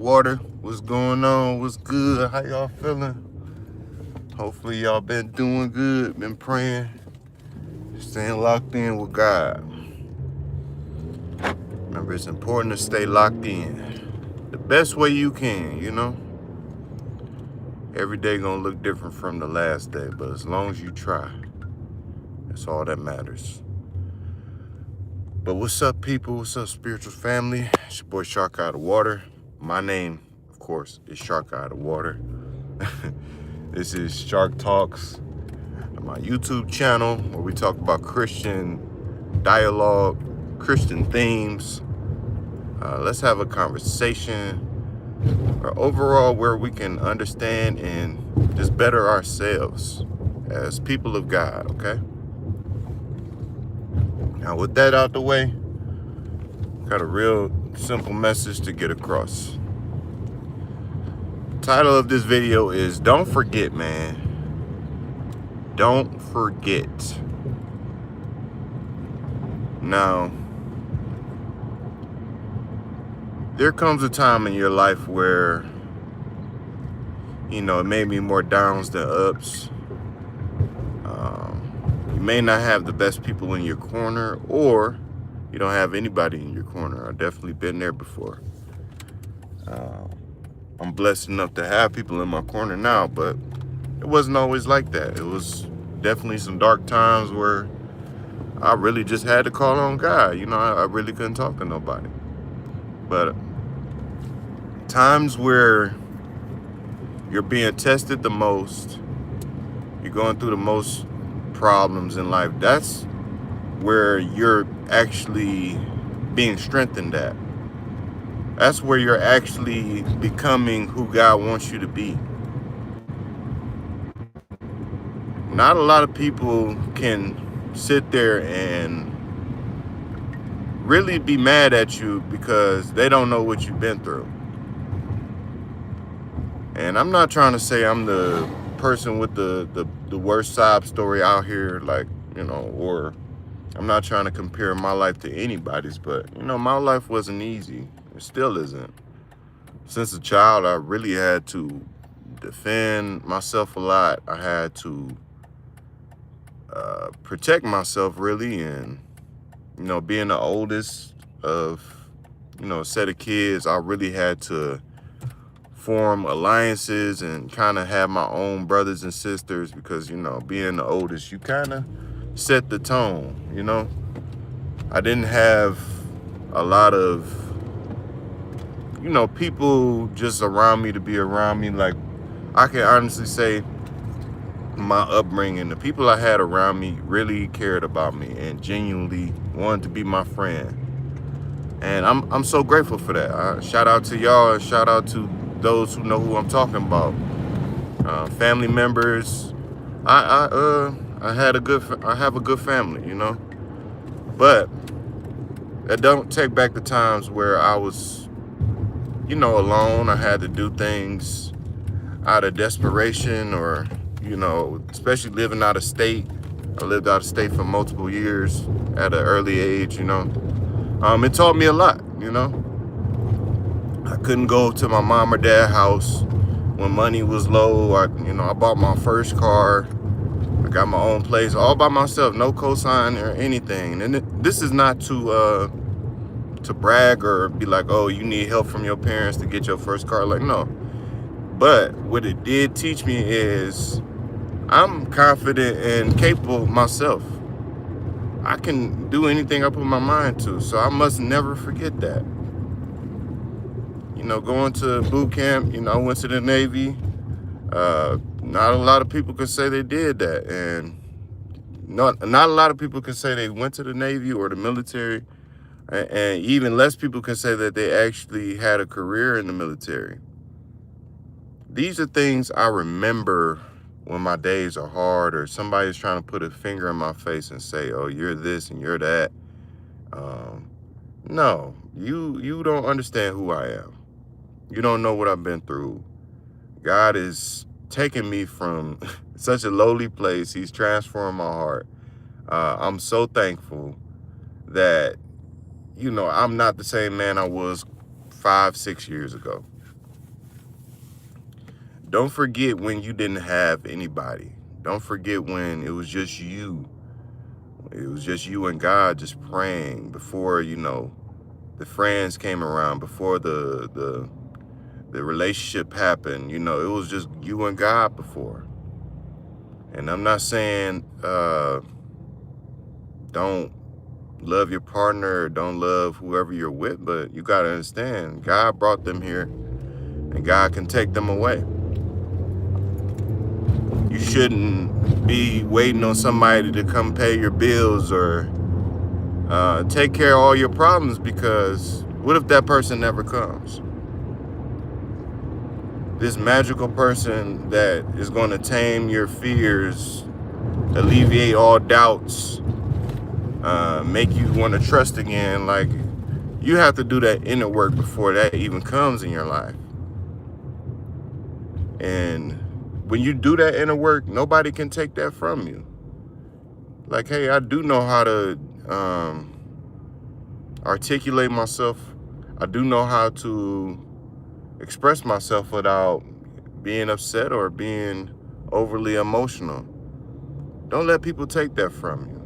Water, what's going on? What's good? How y'all feeling? Hopefully y'all been doing good, been praying, staying locked in with God. Remember, it's important to stay locked in the best way you can. Every day gonna look different from the last day, but as long as you try, that's all that matters. But what's up, people? What's up, spiritual family? It's your boy Shark Out of Water. My name, of course, is Shark Out of Water. This is Shark Talks, my YouTube channel, where we talk about Christian dialogue, Christian themes. Let's have a conversation, or overall where we can understand and just better ourselves as people of God, okay? Now, with that out the way, got a real simple message to get across. Title of this video is Don't Forget, man. Don't forget. Now, there comes a time in your life where, it may be more downs than ups. You may not have the best people in your corner, or you don't have anybody in your corner. I've definitely been there before. I'm blessed enough to have people in my corner now, but it wasn't always like that. It was definitely some dark times where I really just had to call on God. I really couldn't talk to nobody. But times where you're being tested the most, you're going through the most problems in life, that's where you're actually being strengthened at. That's where you're actually becoming who God wants you to be. Not a lot of people can sit there and really be mad at you because they don't know what you've been through. And I'm not trying to say I'm the person with the worst sob story out here, or I'm not trying to compare my life to anybody's, but my life wasn't easy. It still isn't. Since a child, I really had to defend myself a lot. I had to protect myself, really, and being the oldest of a set of kids, I really had to form alliances and kind of have my own brothers and sisters, because being the oldest, you kind of set the tone. I didn't have a lot of people just around me to be around me. Like, I can honestly say my upbringing, the people I had around me really cared about me and genuinely wanted to be my friend. And I'm so grateful for that. Shout out to y'all, and shout out to those who know who I'm talking about. Family members. I have a good family, But that don't take back the times where I was, alone. I had to do things out of desperation, or, especially living out of state. I lived out of state for multiple years at an early age, It taught me a lot, I couldn't go to my mom or dad's house when money was low. I bought my first car. I got my own place all by myself, no cosign or anything. And this is not to brag or be like, oh, you need help from your parents to get your first car. Like, no. But what it did teach me is I'm confident and capable of myself. I can do anything I put my mind to. So I must never forget that. Going to boot camp, I went to the Navy. Not a lot of people can say they did that. And not a lot of people can say they went to the Navy or the military. And even less people can say that they actually had a career in the military. These are things I remember when my days are hard, or somebody's trying to put a finger in my face and say, oh, you're this and you're that. No, you don't understand who I am. You don't know what I've been through. God is taking me from such a lowly place. He's transformed my heart. I'm so thankful that, I'm not the same man I was 5-6 years ago. Don't forget when you didn't have anybody. Don't forget when it was just you. It was just you and God just praying before, the friends came around, before the relationship happened. It was just you and God before. And I'm not saying don't love your partner or don't love whoever you're with, but you got to understand, God brought them here and God can take them away. You shouldn't be waiting on somebody to come pay your bills or take care of all your problems, because what if that person never comes? This magical person that is going to tame your fears, alleviate all doubts, make you want to trust again. Like, you have to do that inner work before that even comes in your life. And when you do that inner work, nobody can take that from you. Like, hey, I do know how to articulate myself. I do know how to express myself without being upset or being overly emotional. Don't let people take that from you.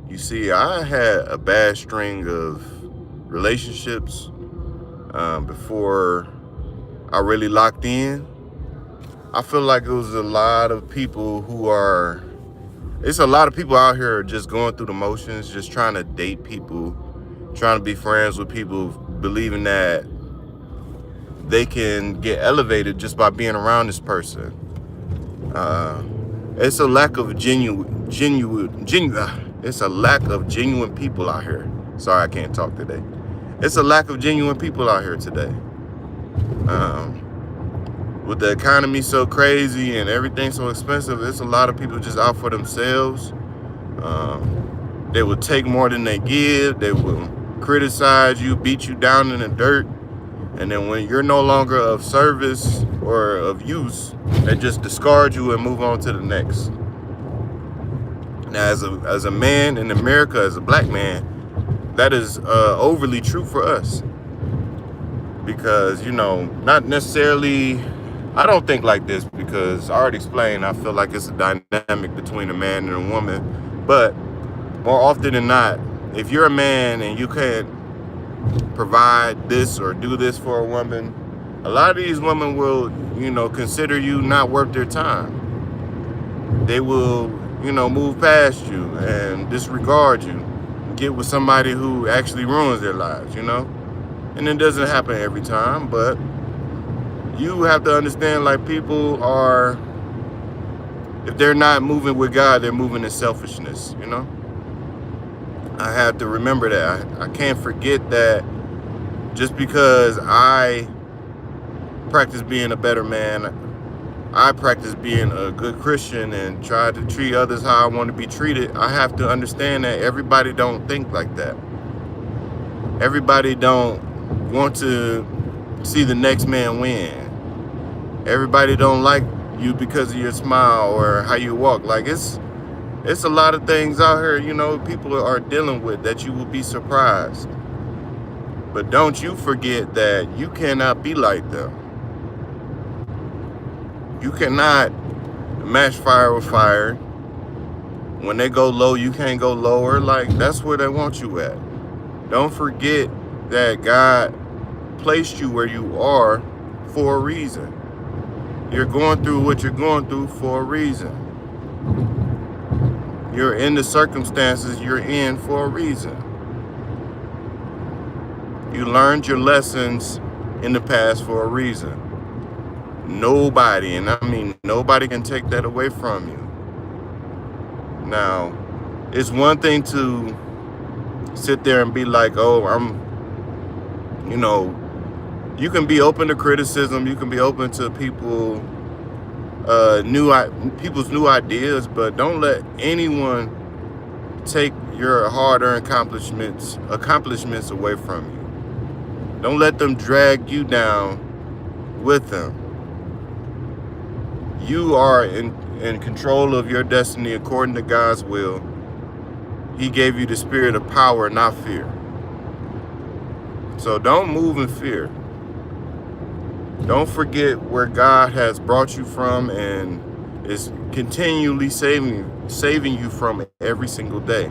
You see, I had a bad string of relationships before I really locked in. I feel like it was a lot of people it's a lot of people out here just going through the motions, just trying to date people, trying to be friends with people, believing that they can get elevated just by being around this person. It's a lack of it's a lack of genuine people out here. Sorry, I can't talk today. It's a lack of genuine people out here today. With the economy so crazy and everything so expensive, it's a lot of people just out for themselves. They will take more than they give. They will criticize you, beat you down in the dirt. And then when you're no longer of service or of use, they just discard you and move on to the next. Now, as a man in America, as a black man, that is overly true for us. Because, not necessarily, I don't think like this, because I already explained, I feel like it's a dynamic between a man and a woman. But more often than not, if you're a man and you can't provide this or do this for a woman, a lot of these women will, consider you not worth their time. They will, move past you and disregard you, get with somebody who actually ruins their lives, And it doesn't happen every time, but you have to understand, like, people are, if they're not moving with God, they're moving in selfishness, I have to remember that. I can't forget that just because I practice being a better man, I practice being a good Christian and try to treat others how I want to be treated, I have to understand that everybody don't think like that. Everybody don't want to see the next man win. Everybody don't like you because of your smile or how you walk. Like, it's a lot of things out here, people are dealing with that you will be surprised. But don't you forget that you cannot be like them. You cannot match fire with fire. When they go low, you can't go lower. Like, that's where they want you at. Don't forget that God placed you where you are for a reason. You're going through what you're going through for a reason. You're in the circumstances you're in for a reason. You learned your lessons in the past for a reason. Nobody, and I mean nobody, can take that away from you. Now, it's one thing to sit there and be like, oh, you can be open to criticism. You can be open to people's new ideas, but don't let anyone take your hard-earned accomplishments away from you. Don't let them drag you down with them. You are in control of your destiny according to God's will. He gave you the spirit of power, not fear. So don't move in fear. Don't forget where God has brought you from and is continually saving you from every single day.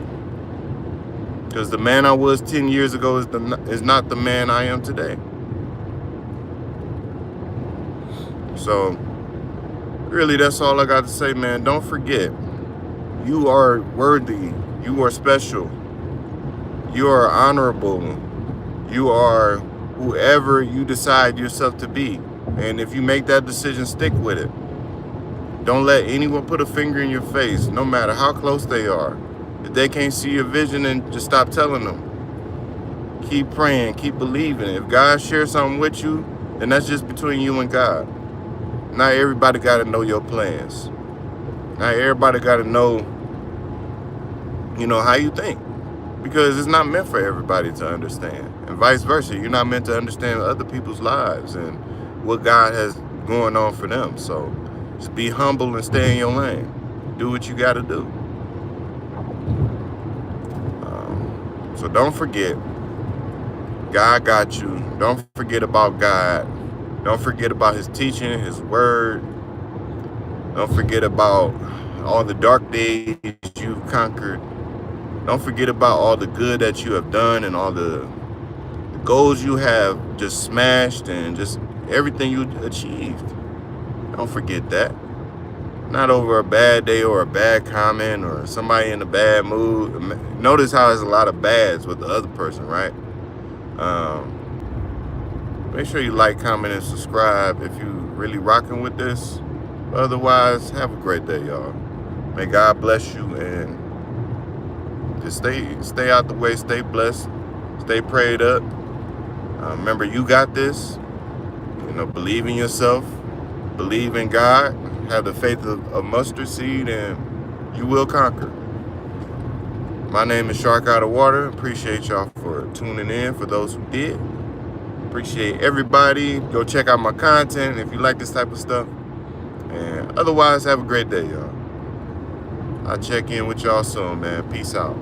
Because the man I was 10 years ago is not the man I am today. So, really, that's all I got to say, man. Don't forget, you are worthy. You are special. You are honorable. You are whoever you decide yourself to be. And if you make that decision, stick with it. Don't let anyone put a finger in your face, no matter how close they are. If they can't see your vision, then just stop telling them. Keep praying, keep believing. If God shares something with you, then that's just between you and God. Not everybody got to know your plans. Not everybody got to know, how you think. Because it's not meant for everybody to understand. And vice versa. You're not meant to understand other people's lives and what God has going on for them. So just be humble and stay in your lane. Do what you got to do. So don't forget, God got you. Don't forget about God. Don't forget about his teaching, his word. Don't forget about all the dark days you've conquered. Don't forget about all the good that you have done and all the goals you have just smashed and just everything you achieved. Don't forget that. Not over a bad day or a bad comment or somebody in a bad mood. Notice how there's a lot of bads with the other person, right? Make sure you like, comment, and subscribe if you really rocking with this. Otherwise, have a great day, y'all. May God bless you and just stay out the way, stay blessed, stay prayed up. Remember, you got this. Believe in yourself, believe in God, have the faith of a mustard seed, and you will conquer. My name is Shark Out of Water. Appreciate y'all for tuning in. For those who did, appreciate everybody. Go check out my content if you like this type of stuff. And otherwise, have a great day, y'all. I'll check in with y'all soon, man. Peace out.